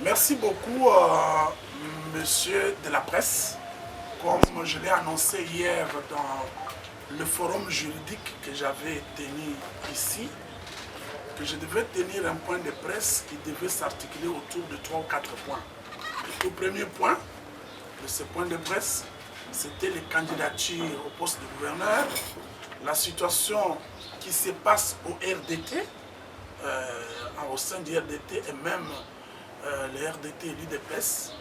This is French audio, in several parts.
Merci beaucoup, monsieur de la presse. Comme je l'ai annoncé hier dans le forum juridique que j'avais tenu ici, que je devais tenir un point de presse qui devait s'articuler autour de 3 ou 4 points. Le tout premier point de ce point de presse, c'était les candidatures au poste de gouverneur, la situation qui se passe au RDT, au sein du RDT et même le RDT et l'UDPS,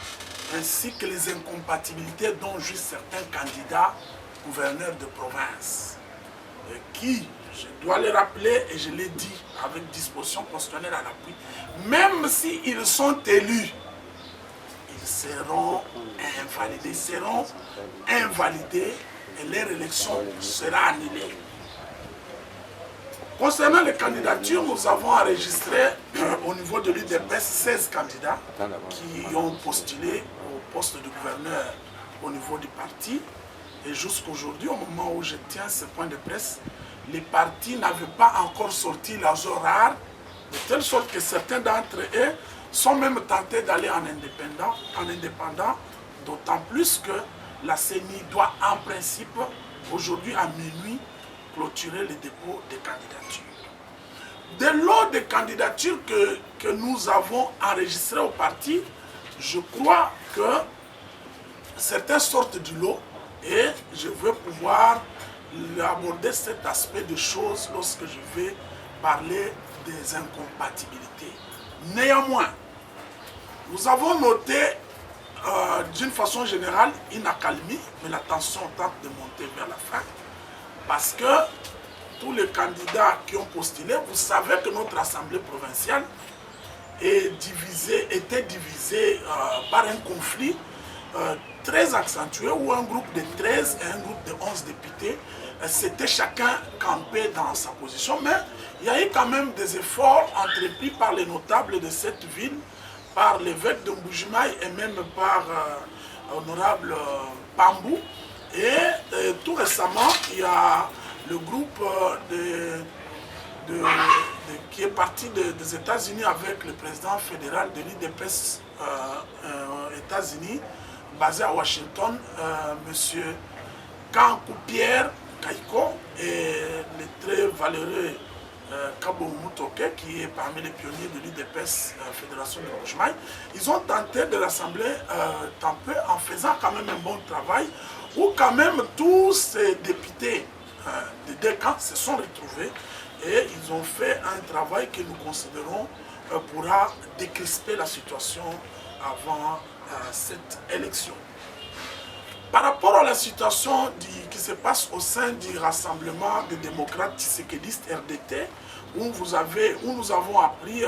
ainsi que les incompatibilités dont jouissent certains candidats gouverneurs de province, qui, je dois le rappeler et je l'ai dit avec disposition constitutionnelle à l'appui, même s'ils sont élus, ils seront invalidés et leur élection sera annulée. Concernant les candidatures, nous avons enregistré au niveau de l'UDPS 16 candidats qui ont postulé au poste de gouverneur au niveau du parti. Et jusqu'aujourd'hui, au moment où je tiens ce point de presse, les partis n'avaient pas encore sorti leurs horaires, de telle sorte que certains d'entre eux sont même tentés d'aller en indépendant, d'autant plus que la CENI doit en principe, aujourd'hui à minuit, clôturer les dépôts des candidatures. De lot de candidatures que nous avons enregistrées au parti, je crois que certains sortent du lot et je veux pouvoir aborder cet aspect de choses lorsque je vais parler des incompatibilités. Néanmoins, nous avons noté d'une façon générale une accalmie, mais la tension tente de monter vers la fin. Parce que tous les candidats qui ont postulé, vous savez que notre assemblée provinciale était divisée par un conflit très accentué où un groupe de 13 et un groupe de 11 députés s'étaient chacun campé dans sa position. Mais il y a eu quand même des efforts entrepris par les notables de cette ville, par l'évêque de Mbujimaï et même par l'honorable Pambou. Et tout récemment, il y a le groupe qui est parti des États-Unis avec le président fédéral de l'UDPS États-Unis, basé à Washington, M. Kankou Pierre Kaiko, et le très valeureux Kabo Mutoke, qui est parmi les pionniers de l'UDPS Fédération de Mbujimaï. Ils ont tenté de rassembler Tampé en faisant quand même un bon travail, où quand même tous ces députés des deux camps se sont retrouvés et ils ont fait un travail que nous considérons pourra décrisper la situation avant cette élection. Par rapport à la situation qui se passe au sein du Rassemblement des démocrates tshisekidistes RDT, où nous avons appris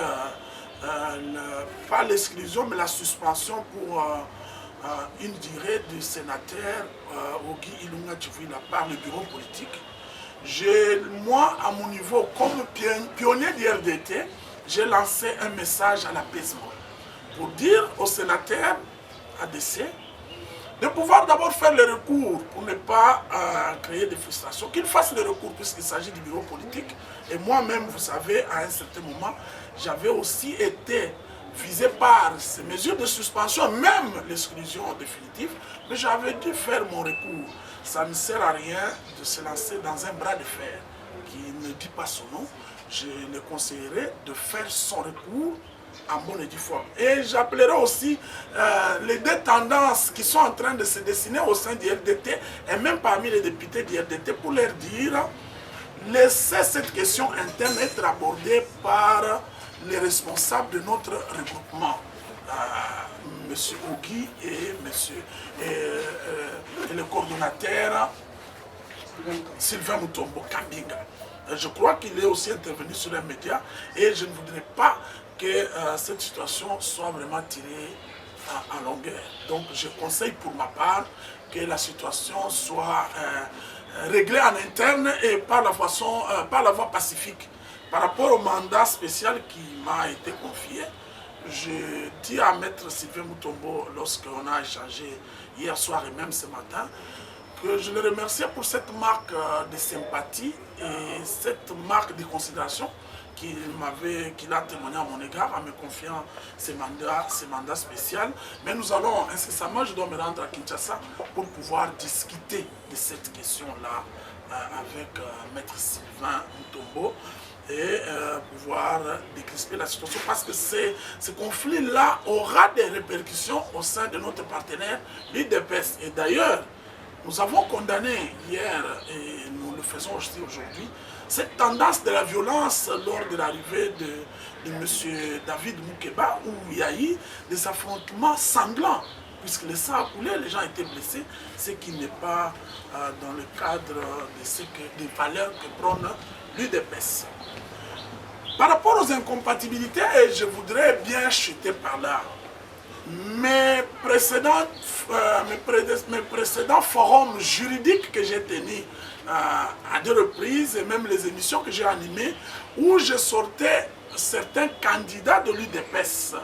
pas l'exclusion mais la suspension pour une durée du sénateur Ogi Ilunga Tchouila par le bureau politique. Moi, à mon niveau, comme pionnier du RDT, j'ai lancé un message à l'apaisement pour dire au sénateur ADC de pouvoir d'abord faire le recours pour ne pas créer des frustrations, qu'il fasse le recours puisqu'il s'agit du bureau politique. Et moi-même, vous savez, à un certain moment, j'avais aussi été visé par ces mesures de suspension, même l'exclusion définitive, mais j'avais dû faire mon recours. Ça ne sert à rien de se lancer dans un bras de fer qui ne dit pas son nom. Je le conseillerais de faire son recours en bonne et due forme. Et j'appellerai aussi les deux tendances qui sont en train de se dessiner au sein du RDT et même parmi les députés du RDT pour leur dire laissez cette question interne être abordée par les responsables de notre regroupement, M. Ogi et le coordonnateur Sylvain Mutombo Kambinga. Je crois qu'il est aussi intervenu sur les médias et je ne voudrais pas que cette situation soit vraiment tirée en longueur. Donc je conseille pour ma part que la situation soit réglée en interne et par la voie pacifique. Par rapport au mandat spécial qui m'a été confié, je dis à Maître Sylvain Mutombo, lorsqu'on a échangé hier soir et même ce matin, que je le remercie pour cette marque de sympathie et cette marque de considération qu'il a témoigné à mon égard en me confiant ces mandats spéciaux. Mais nous allons incessamment, je dois me rendre à Kinshasa pour pouvoir discuter de cette question-là avec Maître Sylvain Mutombo et pouvoir décrisper la situation, parce que ce conflit-là aura des répercussions au sein de notre partenaire, l'UDPS. Et d'ailleurs, nous avons condamné hier, et nous le faisons aussi aujourd'hui, cette tendance de la violence lors de l'arrivée de M. David Moukeba, où il y a eu des affrontements sanglants, puisque le sang a coulé, les gens étaient blessés, ce qui n'est pas dans le cadre des valeurs que prône l'UDPS. Par rapport aux incompatibilités, et je voudrais bien chuter par là, mes précédents forums juridiques que j'ai tenus à 2 reprises, et même les émissions que j'ai animées, où je sortais certains candidats de l'UDPS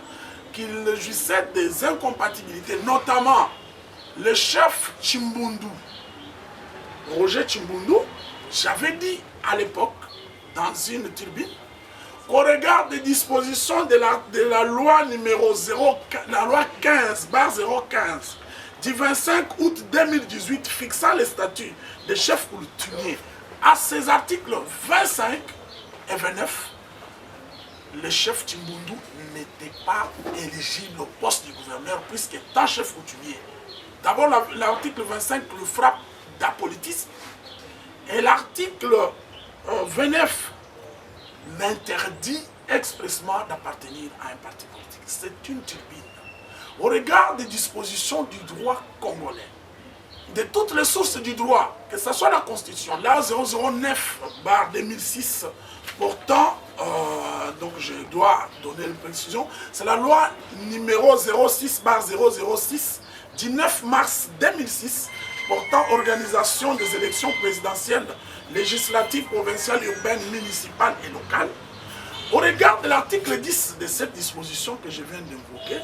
qu'ils jouissaient des incompatibilités, notamment le chef Chimbundu, Roger Chimbundu. J'avais dit à l'époque, dans une tribune, qu'au regard des dispositions de la loi numéro 15/015 du 25 août 2018 fixant les statuts des chefs coutumiers, à ces articles 25 et 29, le chef Chimbundu n'était pas éligible au poste du gouverneur puisqu'étant chef coutumier. D'abord, l'article 25 le frappe d'apolitisme et l'article 29 l'interdit expressément d'appartenir à un parti politique. C'est une turbine. Au regard des dispositions du droit congolais, de toutes les sources du droit, que ce soit la Constitution, la 009/2006, portant, donc je dois donner une précision, c'est la loi numéro 06/006 du 9 mars 2006, portant organisation des élections présidentielles, législatives, provinciales, urbaines, municipales et locales. Au regard de l'article 10 de cette disposition que je viens d'invoquer,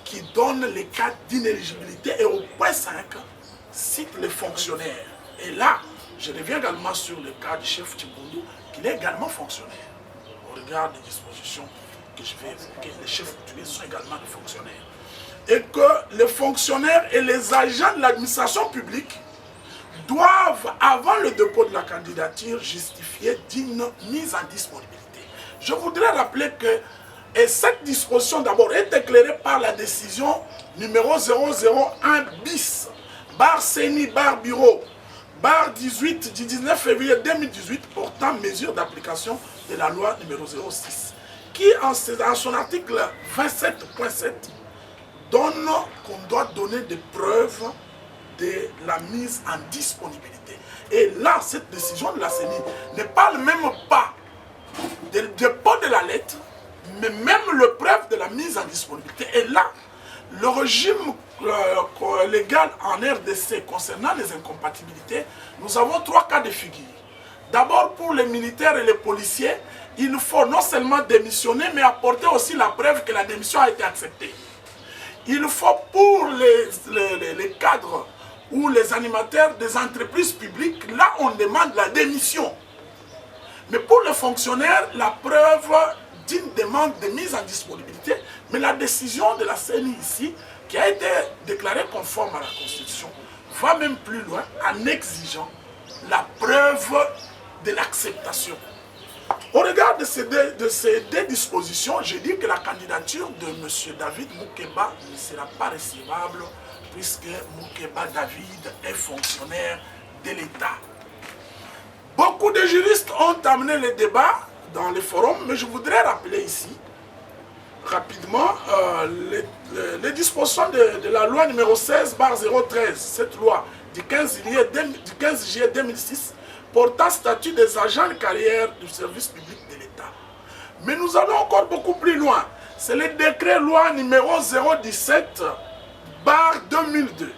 qui donne les cas d'inéligibilité, et au point 5, cite les fonctionnaires. Et là, je reviens également sur le cas du chef Chimbundu, qui est également fonctionnaire. Au regard des dispositions que je vais évoquer, les chefs coutumiers sont également des fonctionnaires. Et que les fonctionnaires et les agents de l'administration publique doivent, avant le dépôt de la candidature, justifier d'une mise en disponibilité. Je voudrais rappeler que cette disposition d'abord est éclairée par la décision numéro 001 bis, bar CENI, bar bureau, bar 18 du 19 février 2018 portant mesure d'application de la loi numéro 06, qui en son article 27.7 donne qu'on doit donner des preuves de la mise en disponibilité. Et là, cette décision de la CENI ne parle même pas du dépôt de la lettre, mais même le preuve de la mise en disponibilité. Et là, le régime légal en RDC concernant les incompatibilités, nous avons 3 cas de figure. D'abord, pour les militaires et les policiers, il faut non seulement démissionner, mais apporter aussi la preuve que la démission a été acceptée. Il faut pour les cadres ou les animateurs des entreprises publiques, là on demande la démission. Mais pour les fonctionnaires, la preuve d'une demande de mise en disponibilité, mais la décision de la CENI ici, qui a été déclarée conforme à la Constitution, va même plus loin en exigeant la preuve de l'acceptation. Au regard de ces deux dispositions, je dis que la candidature de M. David Moukeba ne sera pas recevable puisque Moukeba David est fonctionnaire de l'État. Beaucoup de juristes ont amené le débat dans les forums, mais je voudrais rappeler ici rapidement les dispositions de la loi numéro 16/013, cette loi du 15 juillet 2006, portant statut des agents de carrière du service public de l'État. Mais nous allons encore beaucoup plus loin. C'est le décret loi numéro 017/2002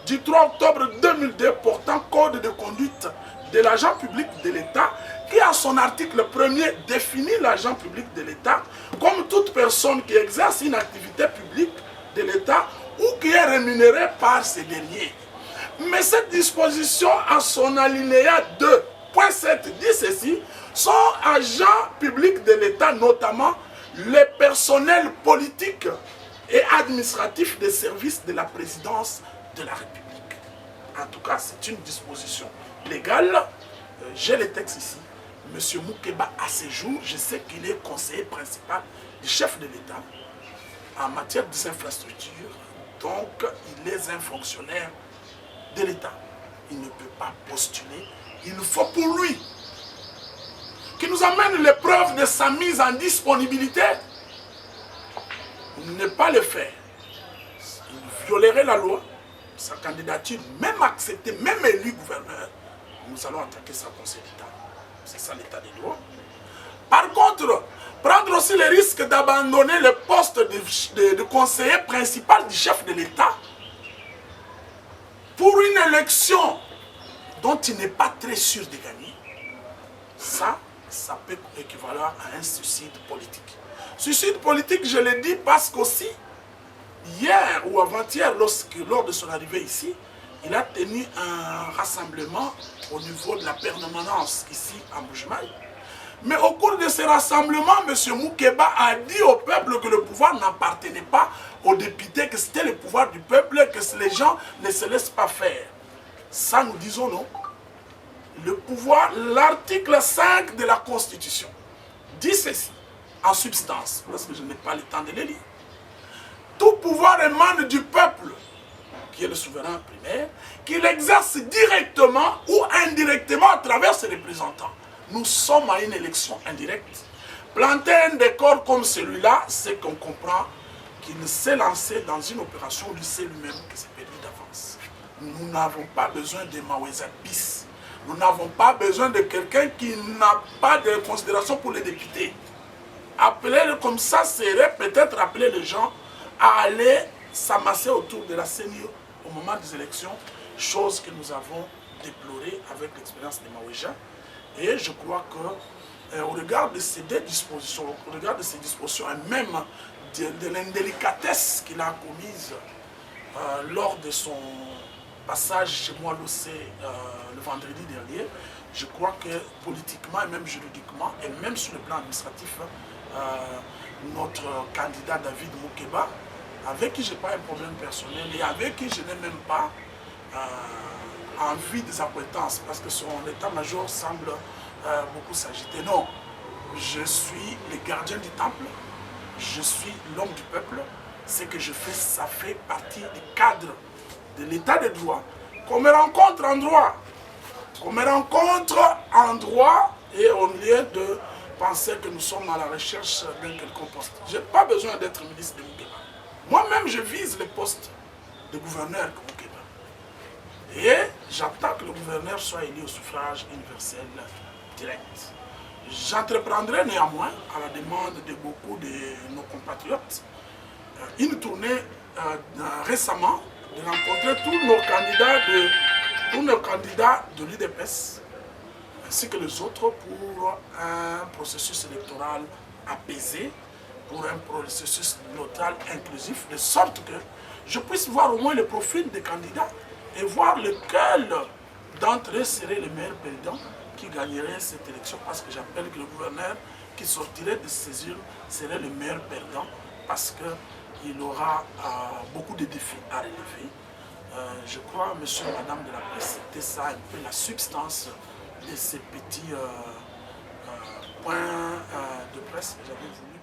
du 3 octobre 2002 portant code de conduite de l'agent public de l'État qui, à son article 1er, définit l'agent public de l'État comme toute personne qui exerce une activité publique de l'État ou qui est rémunérée par ces derniers. Mais cette disposition, à son alinéa 2.7, dit ceci: sont agents publics de l'État, notamment les personnels politiques et administratifs des services de la présidence de la République. En tout cas, c'est une disposition légale. J'ai les textes ici. Monsieur Moukeba, à ce jour, je sais qu'il est conseiller principal du chef de l'État en matière des infrastructures. Donc, il est un fonctionnaire de l'État. Il ne peut pas postuler. Il faut pour lui qu'il nous amène les preuves de sa mise en disponibilité. Ne pas le faire. Il violerait la loi. Sa candidature, même acceptée, même élu gouverneur, nous allons attaquer sa conseil d'État. C'est ça l'état des droits. Par contre, prendre aussi le risque d'abandonner le poste de conseiller principal du chef de l'État pour une élection dont il n'est pas très sûr de gagner, ça peut équivaloir à un suicide politique. Suicide politique, je le dis parce qu'aussi, hier ou avant-hier, lors de son arrivée ici, il a tenu un rassemblement au niveau de la permanence ici à Mbujimayi. Mais au cours de ce rassemblement, M. Moukeba a dit au peuple que le pouvoir n'appartenait pas aux députés, que c'était le pouvoir du peuple, que les gens ne se laissent pas faire. Ça, nous disons non. Le pouvoir, l'article 5 de la Constitution, dit ceci, en substance, parce que je n'ai pas le temps de le lire. Tout pouvoir émane du peuple, qui est le souverain primaire, qu'il exerce directement ou indirectement à travers ses représentants. Nous sommes à une élection indirecte. Planter un décor comme celui-là, c'est qu'on comprend qu'il s'est lancé dans une opération où il sait lui-même que c'est perdu d'avance. Nous n'avons pas besoin de Maweza bis. Nous n'avons pas besoin de quelqu'un qui n'a pas de considération pour les députés. Appeler comme ça serait peut-être appeler les gens à aller s'amasser autour de la CENI au moment des élections, chose que nous avons déplorée avec l'expérience de Maweja. Et je crois que, au regard de ces deux dispositions, au regard de ces dispositions, et même de l'indélicatesse qu'il a commise lors de son passage chez moi le vendredi dernier, je crois que politiquement et même juridiquement, et même sur le plan administratif, notre candidat David Moukeba, avec qui je n'ai pas un problème personnel et avec qui je n'ai même pas envie des acquaintances, parce que son état-major semble beaucoup s'agiter. Non, je suis le gardien du temple, je suis l'homme du peuple. Ce que je fais, ça fait partie du cadre de l'état de droit. Qu'on me rencontre en droit, qu'on me rencontre en droit, et au lieu de penser que nous sommes à la recherche d'un quelconque poste. Je n'ai pas besoin d'être ministre de Moukeba. Moi-même, je vise le poste de gouverneur de Moukeba. Et j'attends que le gouverneur soit élu au suffrage universel direct. J'entreprendrai néanmoins, à la demande de beaucoup de nos compatriotes, une tournée récemment de rencontrer tous nos candidats de l'UDPS, ainsi que les autres pour un processus électoral apaisé, pour un processus électoral inclusif, de sorte que je puisse voir au moins le profil des candidats et voir lequel d'entre eux serait le meilleur perdant qui gagnerait cette élection, parce que j'appelle que le gouverneur qui sortirait de ces urnes serait le meilleur perdant, parce qu'il aura beaucoup de défis à relever. Je crois, monsieur et madame de la presse, c'était ça un peu la substance de ces petits points de presse que j'avais voulu